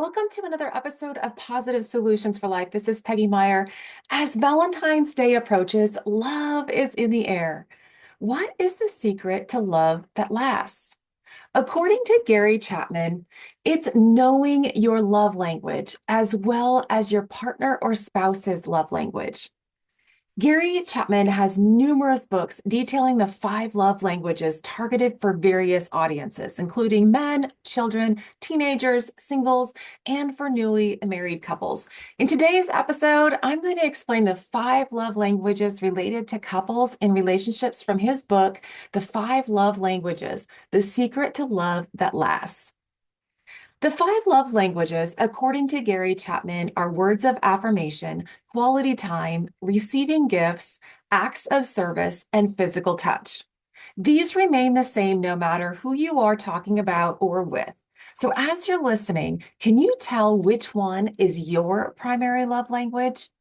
Welcome to another episode of Positive Solutions for Life. This is Peggy Meyer. As Valentine's Day approaches, love is in the air. What is the secret to love that lasts? According to Gary Chapman, it's knowing your love language as well as your partner or spouse's love language. Gary Chapman has numerous books detailing the 5 love languages targeted for various audiences, including men, children, teenagers, singles, and for newly married couples. In today's episode, I'm going to explain the 5 love languages related to couples in relationships from his book, The 5 Love Languages: The Secret to Love That Lasts. The 5 love languages, according to Gary Chapman, are words of affirmation, quality time, receiving gifts, acts of service, and physical touch. These remain the same no matter who you are talking about or with. So, as you're listening, can you tell which one is your primary love language?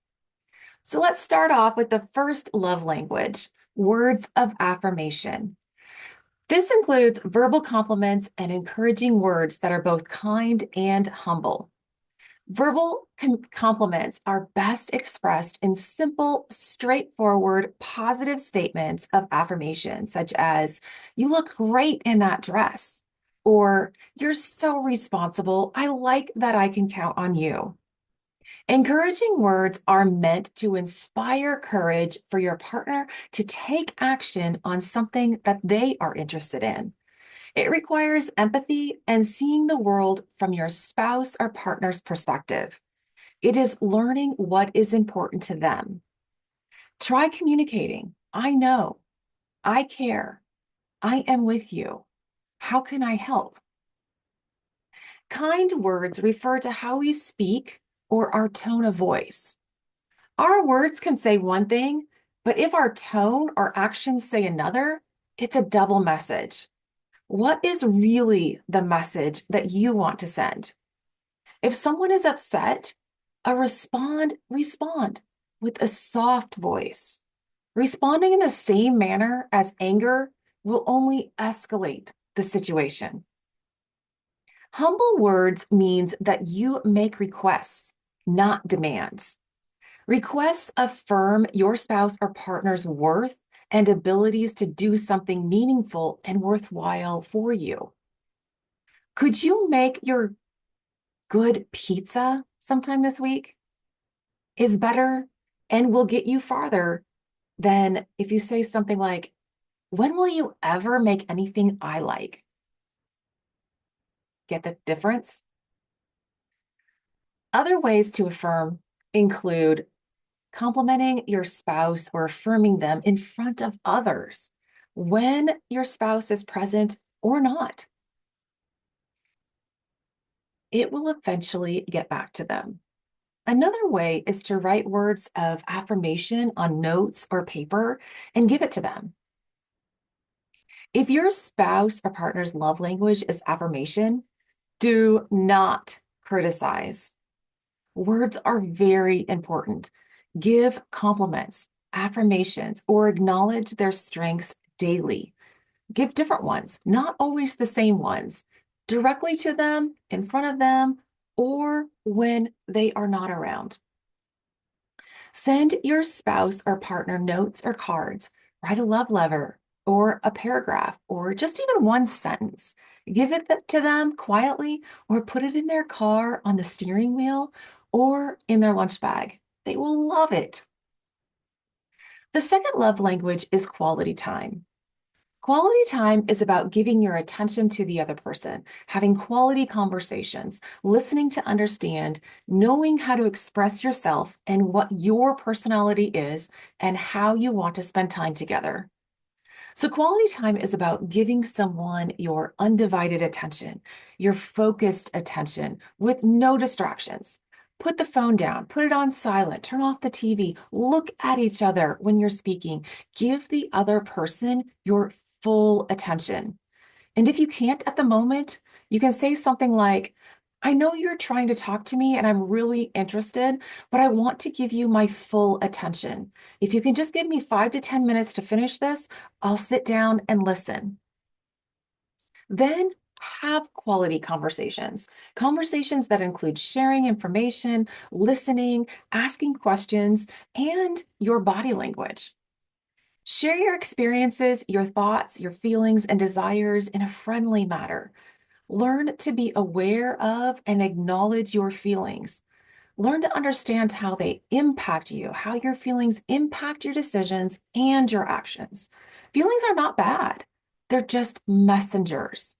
So, let's start off with the first love language: words of affirmation. This includes verbal compliments and encouraging words that are both kind and humble. Verbal compliments are best expressed in simple, straightforward, positive statements of affirmation, such as, "You look great in that dress," or "You're so responsible. I like that I can count on you." Encouraging words are meant to inspire courage for your partner to take action on something that they are interested in. It requires empathy and seeing the world from your spouse or partner's perspective. It is learning what is important to them. Try communicating. "I know. I care. I am with you. How can I help?" Kind words refer to how we speak or our tone of voice. Our words can say one thing, but if our tone or actions say another, it's a double message. What is really the message that you want to send? If someone is upset, respond with a soft voice. Responding in the same manner as anger will only escalate the situation. Humble words means that you make requests, not demands. Requests affirm your spouse or partner's worth and abilities to do something meaningful and worthwhile for you. Could you make your good pizza sometime this week? Is better and will get you farther than if you say something like, "When will you ever make anything I like?" Get the difference? Other ways to affirm include complimenting your spouse or affirming them in front of others when your spouse is present or not. It will eventually get back to them. Another way is to write words of affirmation on notes or paper and give it to them. If your spouse or partner's love language is affirmation, do not criticize. Words are very important. Give compliments, affirmations, or acknowledge their strengths daily. Give different ones, not always the same ones, directly to them, in front of them, or when they are not around. Send your spouse or partner notes or cards. Write a love letter or a paragraph or just even one sentence. Give it to them quietly or put it in their car on the steering wheel or in their lunch bag. They will love it. The second love language is quality time. Quality time is about giving your attention to the other person, having quality conversations, listening to understand, knowing how to express yourself and what your personality is, and how you want to spend time together. So, quality time is about giving someone your undivided attention, your focused attention with no distractions. Put the phone down, put it on silent, turn off the TV, look at each other when you're speaking. Give the other person your full attention. And if you can't at the moment, you can say something like, "I know you're trying to talk to me and I'm really interested, but I want to give you my full attention. If you can just give me 5 to 10 minutes to finish this, I'll sit down and listen." Then Have quality conversations, conversations that include sharing information, listening, asking questions, and your body language. Share your experiences, your thoughts, your feelings, and desires in a friendly manner. Learn to be aware of and acknowledge your feelings. Learn to understand how they impact you, how your feelings impact your decisions and your actions. Feelings are not bad, they're just messengers.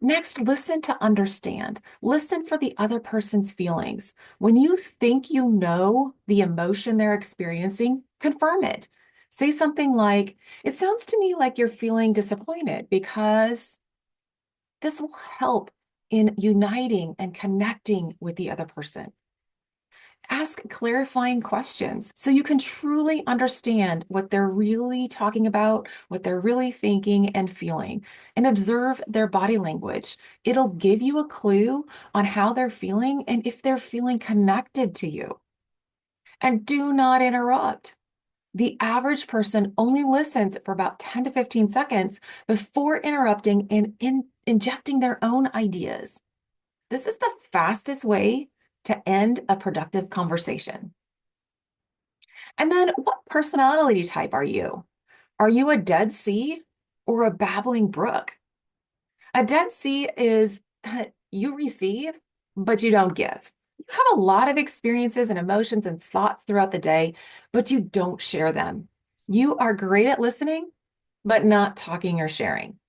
Next, listen to understand. Listen for the other person's feelings. When you think you know the emotion they're experiencing, confirm it. Say something like, "It sounds to me like you're feeling disappointed," because this will help in uniting and connecting with the other person. Ask clarifying questions so you can truly understand what they're really talking about, what they're really thinking and feeling, and observe their body language. It'll give you a clue on how they're feeling and if they're feeling connected to you. And do not interrupt. The average person only listens for about 10 to 15 seconds before interrupting and injecting their own ideas. This is the fastest way to end a productive conversation. And then, what personality type are you? Are you a Dead Sea or a babbling brook? A Dead Sea is you receive, but you don't give. You have a lot of experiences and emotions and thoughts throughout the day, but you don't share them. You are great at listening, but not talking or sharing.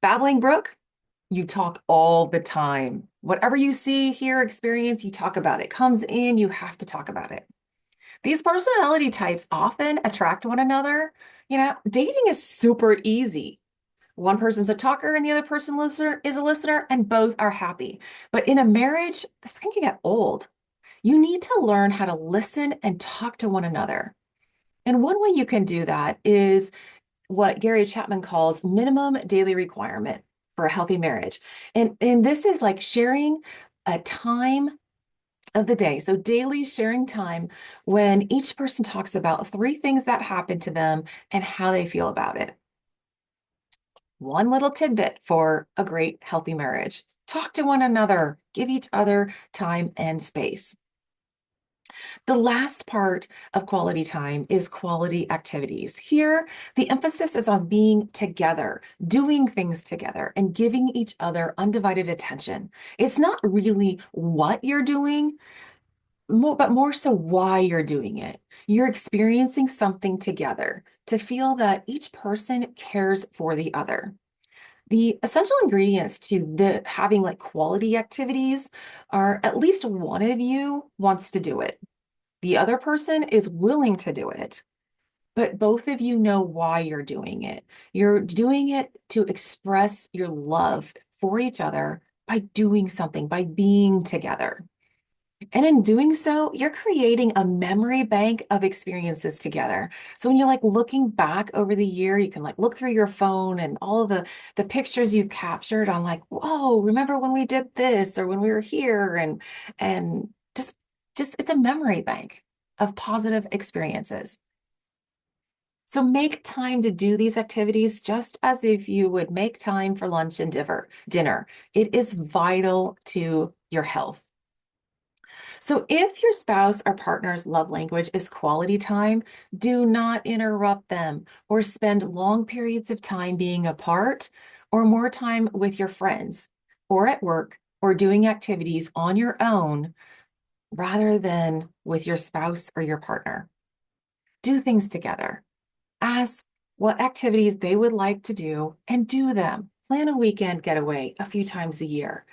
Babbling brook, you talk all the time. Whatever you see, hear, experience, you talk about it. Comes in, you have to talk about it. These personality types often attract one another. Dating is super easy. One person's a talker and the other person is a listener, and both are happy. But in a marriage, this can get old. You need to learn how to listen and talk to one another. And one way you can do that is what Gary Chapman calls minimum daily requirement for a healthy marriage. And this is like sharing a time of the day. So daily sharing time when each person talks about three things that happened to them and how they feel about it. One little tidbit for a great healthy marriage. Talk to one another, give each other time and space. The last part of quality time is quality activities. Here, the emphasis is on being together, doing things together, and giving each other undivided attention. It's not really what you're doing, but more so why you're doing it. You're experiencing something together to feel that each person cares for the other. The essential ingredients to the having like quality activities are at least one of you wants to do it. The other person is willing to do it, but both of you know why you're doing it. You're doing it to express your love for each other by doing something, by being together. And in doing so, you're creating a memory bank of experiences together. So when you're like looking back over the year, you can like look through your phone and all of the pictures you've captured on like, whoa, remember when we did this or when we were here and just it's a memory bank of positive experiences. So make time to do these activities just as if you would make time for lunch and dinner. It is vital to your health. So if your spouse or partner's love language is quality time, do not interrupt them or spend long periods of time being apart or more time with your friends or at work or doing activities on your own rather than with your spouse or your partner. Do things together. Ask what activities they would like to do and do them. Plan a weekend getaway a few times a year.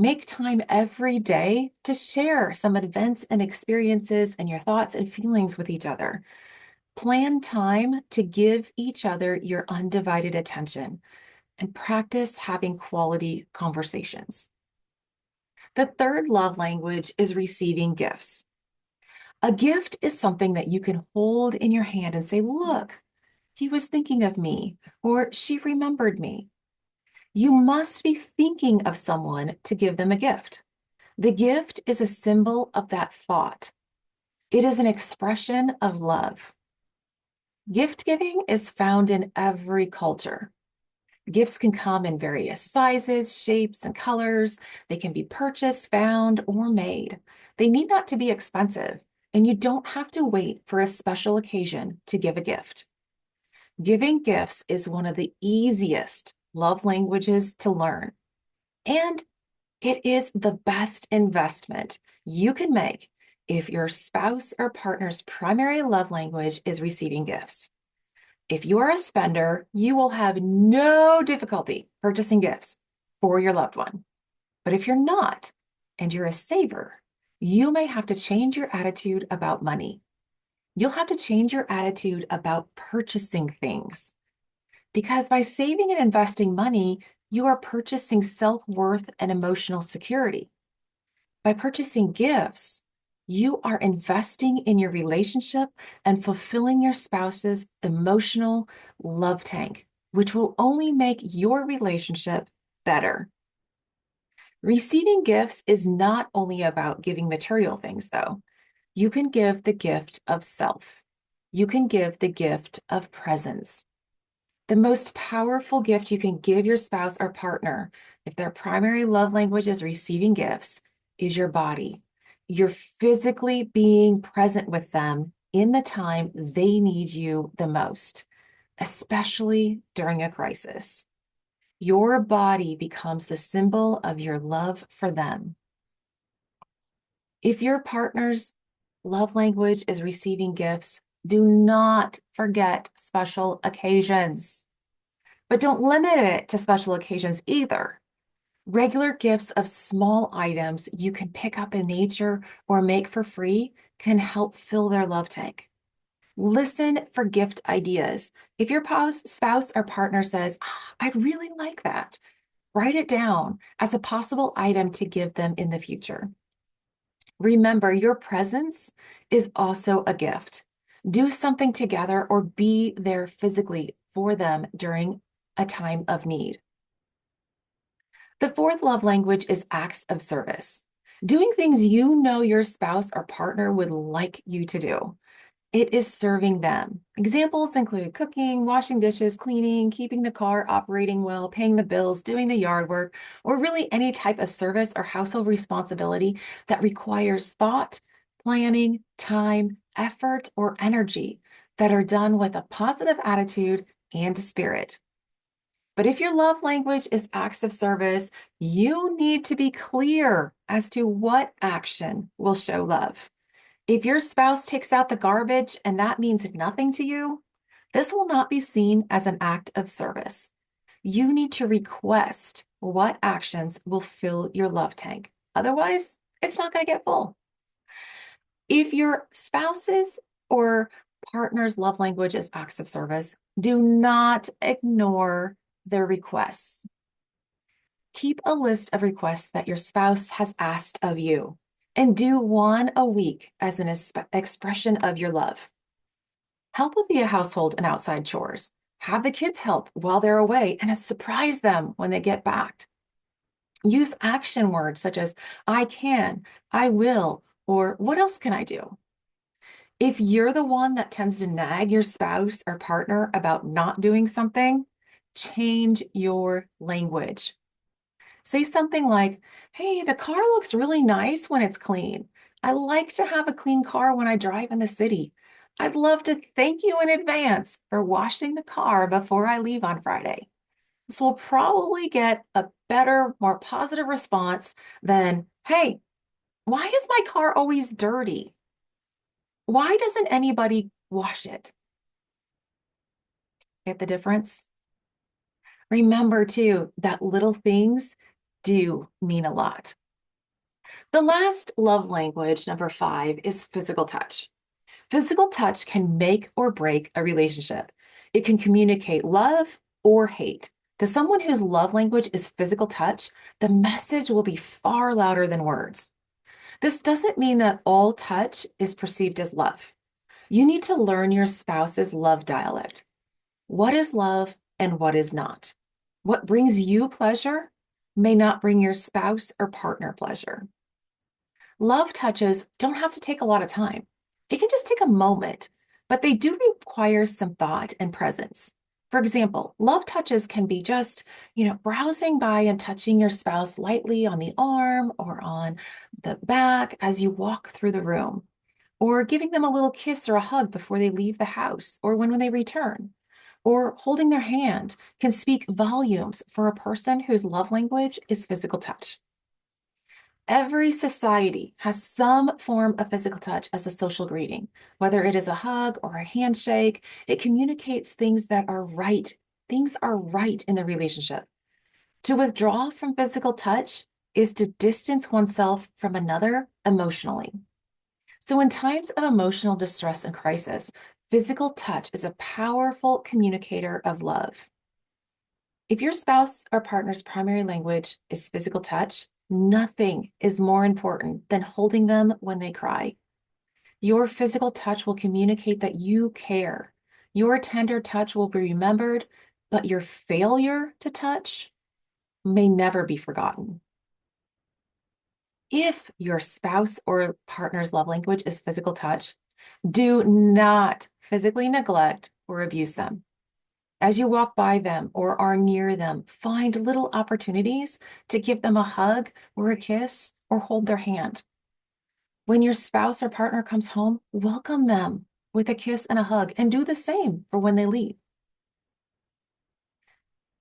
Make time every day to share some events and experiences and your thoughts and feelings with each other. Plan time to give each other your undivided attention and practice having quality conversations. The third love language is receiving gifts. A gift is something that you can hold in your hand and say, look, he was thinking of me, or she remembered me. You must be thinking of someone to give them a gift. The gift is a symbol of that thought. It is an expression of love. Gift giving is found in every culture. Gifts can come in various sizes, shapes, and colors. They can be purchased, found, or made. They need not to be expensive, and you don't have to wait for a special occasion to give a gift. Giving gifts is one of the easiest love languages to learn, and it is the best investment you can make if your spouse or partner's primary love language is receiving gifts. If you are a spender, you will have no difficulty purchasing gifts for your loved one. But if you're not, and you're a saver, you may have to change your attitude about money. You'll have to change your attitude about purchasing things. Because by saving and investing money, you are purchasing self-worth and emotional security. By purchasing gifts, you are investing in your relationship and fulfilling your spouse's emotional love tank, which will only make your relationship better. Receiving gifts is not only about giving material things, though. You can give the gift of self. You can give the gift of presence. The most powerful gift you can give your spouse or partner, if their primary love language is receiving gifts, is your body. You're physically being present with them in the time they need you the most, especially during a crisis. Your body becomes the symbol of your love for them. If your partner's love language is receiving gifts, do not forget special occasions. But don't limit it to special occasions either. Regular gifts of small items you can pick up in nature or make for free can help fill their love tank. Listen for gift ideas. If your spouse or partner says, I'd really like that, write it down as a possible item to give them in the future. Remember, your presence is also a gift. Do something together or be there physically for them during a time of need. The fourth love language is acts of service. Doing things you know your spouse or partner would like you to do. It is serving them. Examples include cooking, washing dishes, cleaning, keeping the car operating well, paying the bills, doing the yard work, or really any type of service or household responsibility that requires thought, planning, time, effort, or energy that are done with a positive attitude and spirit. But if your love language is acts of service, you need to be clear as to what action will show love. If your spouse takes out the garbage and that means nothing to you, this will not be seen as an act of service. You need to request what actions will fill your love tank. Otherwise, it's not going to get full. If your spouse's or partner's love language is acts of service, do not ignore their requests. Keep a list of requests that your spouse has asked of you and do one a week as an expression of your love. Help with the household and outside chores. Have the kids help while they're away and surprise them when they get back. Use action words such as I can, I will, or what else can I do? If you're the one that tends to nag your spouse or partner about not doing something, change your language. Say something like, hey, the car looks really nice when it's clean. I like to have a clean car when I drive in the city. I'd love to thank you in advance for washing the car before I leave on Friday. This will probably get a better, more positive response than, hey, why is my car always dirty? Why doesn't anybody wash it? Get the difference? Remember, too, that little things do mean a lot. The last love language, number 5, is physical touch. Physical touch can make or break a relationship. It can communicate love or hate. To someone whose love language is physical touch, the message will be far louder than words. This doesn't mean that all touch is perceived as love. You need to learn your spouse's love dialect. What is love and what is not? What brings you pleasure may not bring your spouse or partner pleasure. Love touches don't have to take a lot of time. It can just take a moment, but they do require some thought and presence. For example, love touches can be just, browsing by and touching your spouse lightly on the arm or on the back as you walk through the room, or giving them a little kiss or a hug before they leave the house or when they return, or holding their hand can speak volumes for a person whose love language is physical touch. Every society has some form of physical touch as a social greeting, whether it is a hug or a handshake. It communicates things that are right. Things are right in the relationship. To withdraw from physical touch is to distance oneself from another emotionally. So, in times of emotional distress and crisis, physical touch is a powerful communicator of love. If your spouse or partner's primary language is physical touch, nothing is more important than holding them when they cry. Your physical touch will communicate that you care. Your tender touch will be remembered, but your failure to touch may never be forgotten. If your spouse or partner's love language is physical touch, do not physically neglect or abuse them. As you walk by them or are near them, find little opportunities to give them a hug or a kiss or hold their hand. When your spouse or partner comes home, welcome them with a kiss and a hug and do the same for when they leave.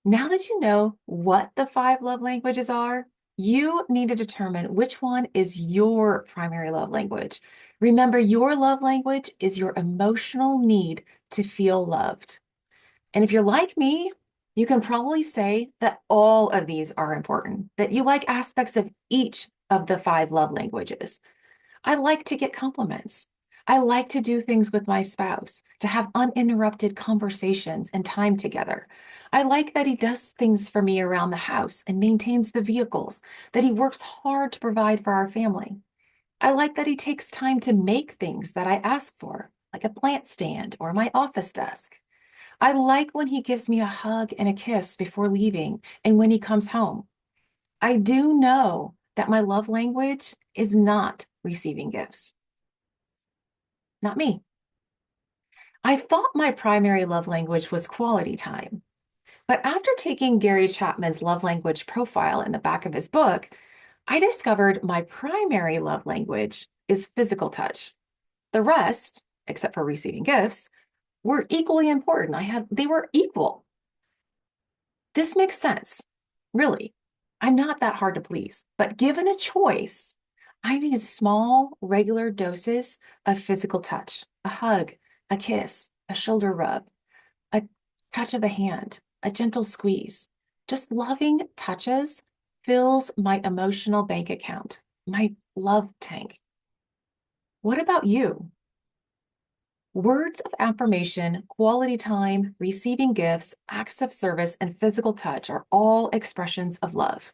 Now that you know what the 5 love languages are, you need to determine which one is your primary love language. Remember, your love language is your emotional need to feel loved. And if you're like me, you can probably say that all of these are important, that you like aspects of each of the 5 love languages. I like to get compliments. I like to do things with my spouse, to have uninterrupted conversations and time together. I like that he does things for me around the house and maintains the vehicles, that he works hard to provide for our family. I like that he takes time to make things that I ask for, like a plant stand or my office desk. I like when he gives me a hug and a kiss before leaving and when he comes home. I do know that my love language is not receiving gifts. Not me. I thought my primary love language was quality time. But after taking Gary Chapman's love language profile in the back of his book, I discovered my primary love language is physical touch. The rest, except for receiving gifts, were equally important. They were equal. This makes sense. Really, I'm not that hard to please, but given a choice, I need small, regular doses of physical touch, a hug, a kiss, a shoulder rub, a touch of the hand, a gentle squeeze. Just loving touches fills my emotional bank account, my love tank. What about you? Words of affirmation, quality time, receiving gifts, acts of service, and physical touch are all expressions of love.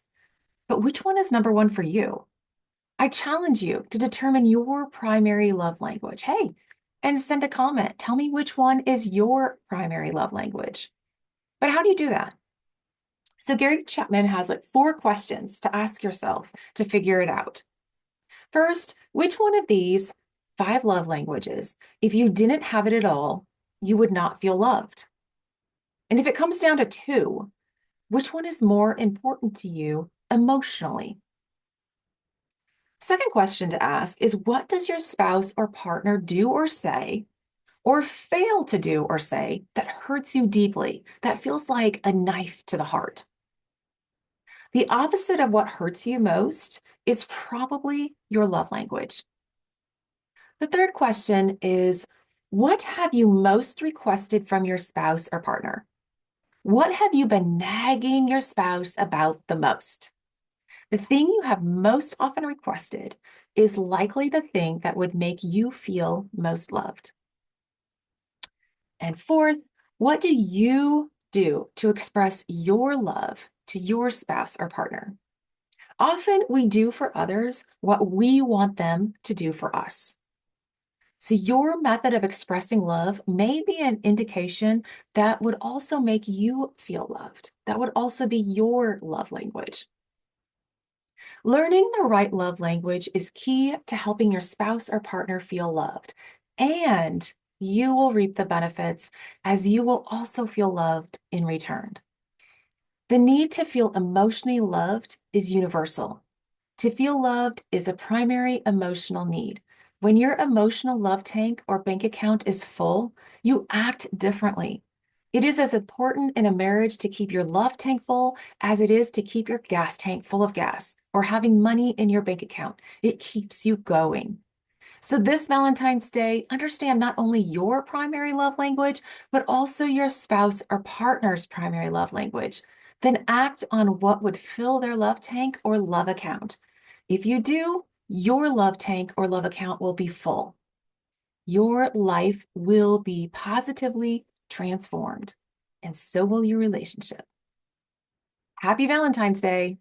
But which one is number one for you? I challenge you to determine your primary love language. Hey, and send a comment. Tell me which one is your primary love language. But how do you do that? So Gary Chapman has like 4 questions to ask yourself to figure it out. First, which one of these 5 love languages, if you didn't have it at all, you would not feel loved? And if it comes down to 2, which one is more important to you emotionally? Second question to ask is, what does your spouse or partner do or say, or fail to do or say, that hurts you deeply, that feels like a knife to the heart? The opposite of what hurts you most is probably your love language. The third question is, what have you most requested from your spouse or partner? What have you been nagging your spouse about the most? The thing you have most often requested is likely the thing that would make you feel most loved. And fourth, what do you do to express your love to your spouse or partner? Often we do for others what we want them to do for us. So your method of expressing love may be an indication that would also make you feel loved. That would also be your love language. Learning the right love language is key to helping your spouse or partner feel loved. And You will reap the benefits as you will also feel loved in return. The need to feel emotionally loved is universal. To feel loved is a primary emotional need. When your emotional love tank or bank account is full, you act differently. It is as important in a marriage to keep your love tank full as it is to keep your gas tank full of gas or having money in your bank account. It keeps you going. So, this Valentine's Day, understand not only your primary love language, but also your spouse or partner's primary love language. Then act on what would fill their love tank or love account. If you do, your love tank or love account will be full. Your life will be positively transformed, and so will your relationship. Happy Valentine's Day.